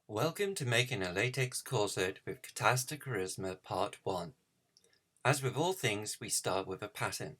Welcome to making a latex corset with Catasta Charisma Part 1. As with all things, we start with a pattern.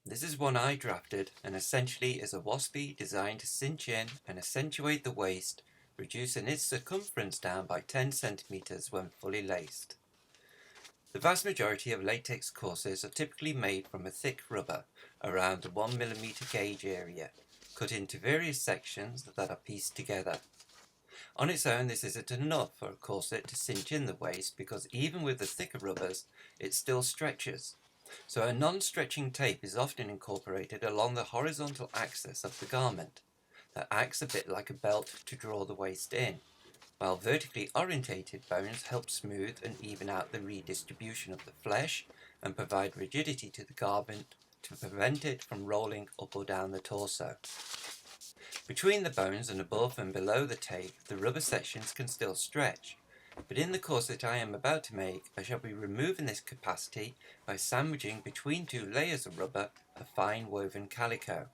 This is one I drafted and essentially is a waspy designed to cinch in and accentuate the waist, reducing its circumference down by 10 centimeters when fully laced. The vast majority of latex corsets are typically made from a thick rubber around the 1mm gauge area, cut into various sections that are pieced together. On its own, this isn't enough for a corset to cinch in the waist because even with the thicker rubbers, it still stretches. So a non-stretching tape is often incorporated along the horizontal axis of the garment. That acts a bit like a belt to draw the waist in, while vertically orientated bones help smooth and even out the redistribution of the flesh and provide rigidity to the garment to prevent it from rolling up or down the torso. Between the bones and above and below the tape, the rubber sections can still stretch, but in the corset I am about to make, I shall be removing this capacity by sandwiching between two layers of rubber a fine woven calico.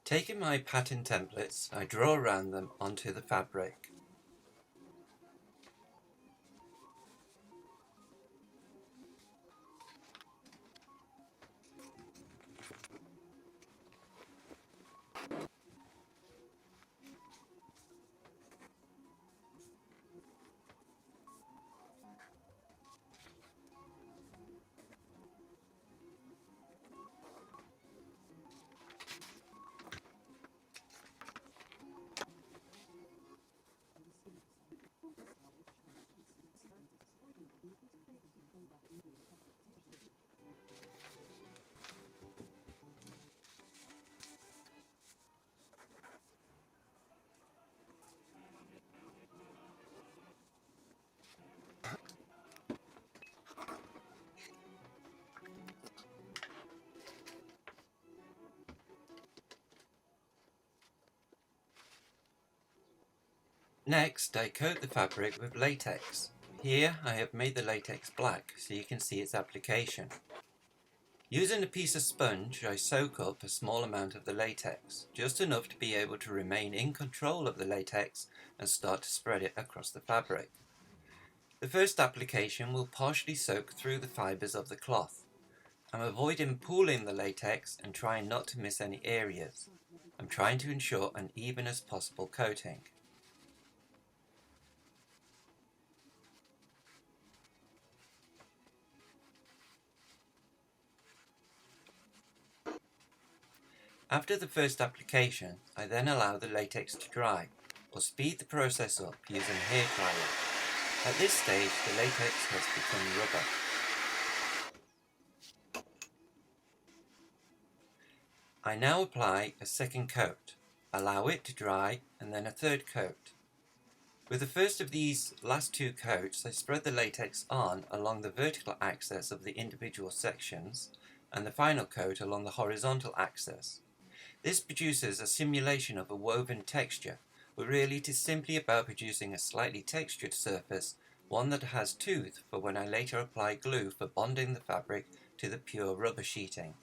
Taking my pattern templates, I draw around them onto the fabric. Next, I coat the fabric with latex. Here I have made the latex black so you can see its application. Using a piece of sponge, I soak up a small amount of the latex, just enough to be able to remain in control of the latex and start to spread it across the fabric. The first application will partially soak through the fibers of the cloth. I'm avoiding pooling the latex and trying not to miss any areas. I'm trying to ensure an even as possible coating. After the first application, I then allow the latex to dry, or speed the process up using a hairdryer. At this stage, the latex has become rubber. I now apply a second coat, allow it to dry, and then a third coat. With the first of these last two coats, I spread the latex on along the vertical axis of the individual sections, and the final coat along the horizontal axis. This produces a simulation of a woven texture, but really it is simply about producing a slightly textured surface, one that has tooth for when I later apply glue for bonding the fabric to the pure rubber sheeting.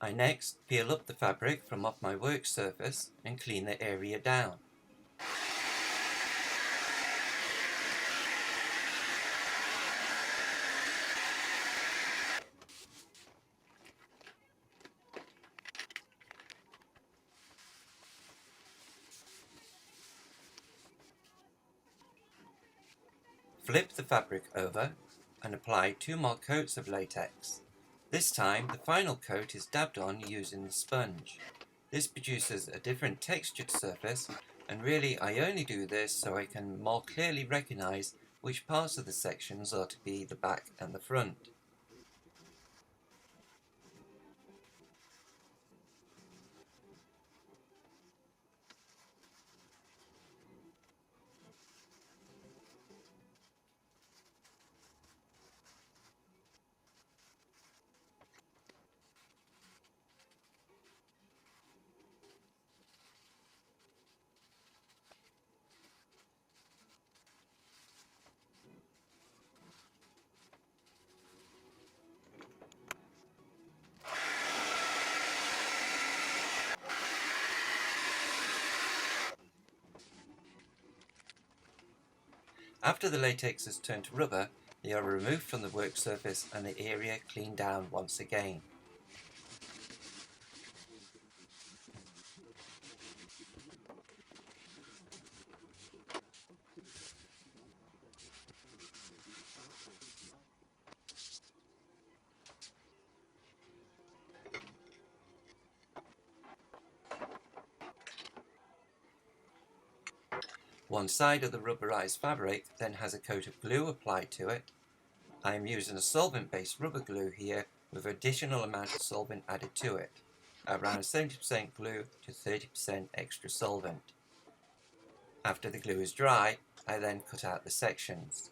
I next peel up the fabric from off my work surface and clean the area down. Flip the fabric over and apply two more coats of latex. This time the final coat is dabbed on using the sponge. This produces a different textured surface, and really I only do this so I can more clearly recognize which parts of the sections are to be the back and the front. After the latex has turned to rubber, they are removed from the work surface and the area cleaned down once again. One side of the rubberized fabric then has a coat of glue applied to it. I am using a solvent-based rubber glue here with additional amount of solvent added to it, around 70% glue to 30% extra solvent. After the glue is dry, I then cut out the sections.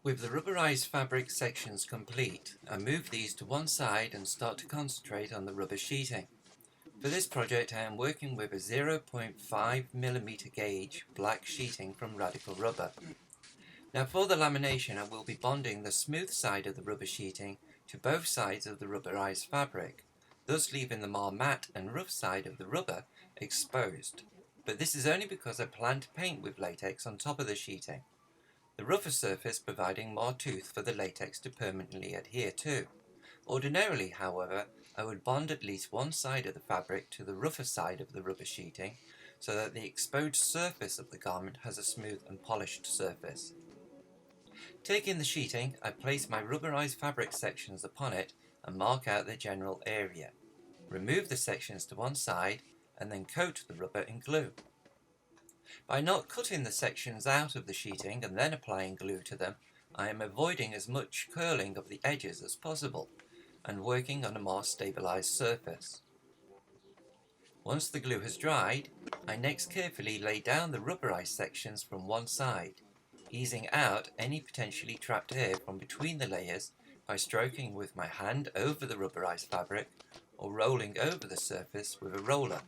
With the rubberized fabric sections complete, I move these to one side and start to concentrate on the rubber sheeting. For this project I am working with a 0.5mm gauge black sheeting from Radical Rubber. Now for the lamination I will be bonding the smooth side of the rubber sheeting to both sides of the rubberized fabric, thus leaving the more matte and rough side of the rubber exposed. But this is only because I plan to paint with latex on top of the sheeting, the rougher surface providing more tooth for the latex to permanently adhere to. Ordinarily, however, I would bond at least one side of the fabric to the rougher side of the rubber sheeting so that the exposed surface of the garment has a smooth and polished surface. Taking the sheeting, I place my rubberized fabric sections upon it and mark out the general area. Remove the sections to one side and then coat the rubber in glue. By not cutting the sections out of the sheeting and then applying glue to them, I am avoiding as much curling of the edges as possible and working on a more stabilized surface. Once the glue has dried, I next carefully lay down the rubberized sections from one side, easing out any potentially trapped air from between the layers by stroking with my hand over the rubberized fabric or rolling over the surface with a roller.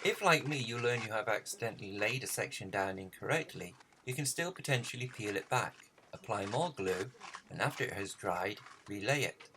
If, like me, you learn you have accidentally laid a section down incorrectly, you can still potentially peel it back, apply more glue, and after it has dried, relay it.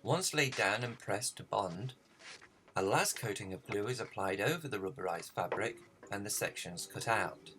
Once laid down and pressed to bond, A last coating of glue is applied over the rubberized fabric and the sections cut out.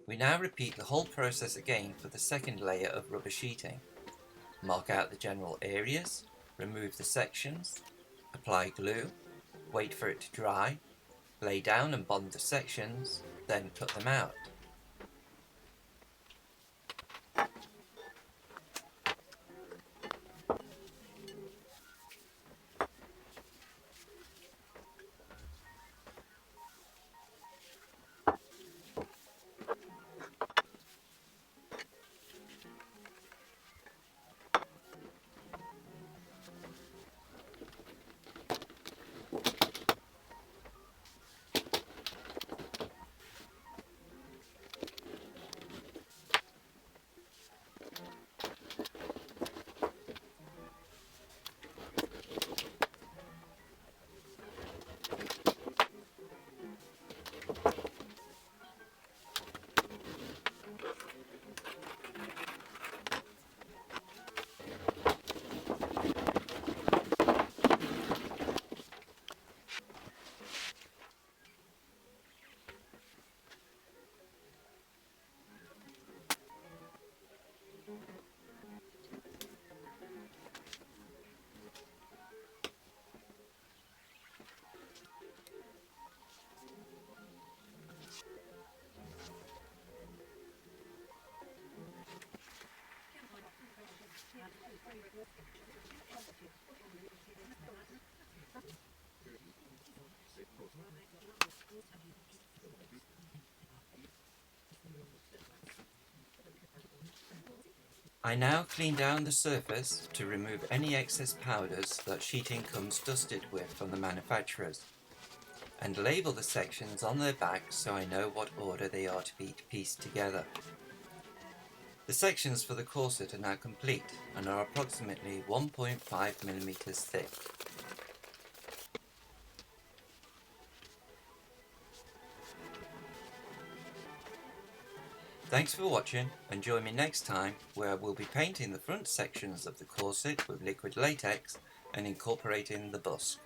We now repeat the whole process again for the second layer of rubber sheeting. Mark out the general areas, remove the sections, apply glue, wait for it to dry, lay down and bond the sections, then cut them out. I now clean down the surface to remove any excess powders that sheeting comes dusted with from the manufacturers, and label the sections on their backs so I know what order they are to be pieced together. The sections for the corset are now complete and are approximately 1.5mm thick. Thanks for watching, and join me next time where I will be painting the front sections of the corset with liquid latex and incorporating the busk.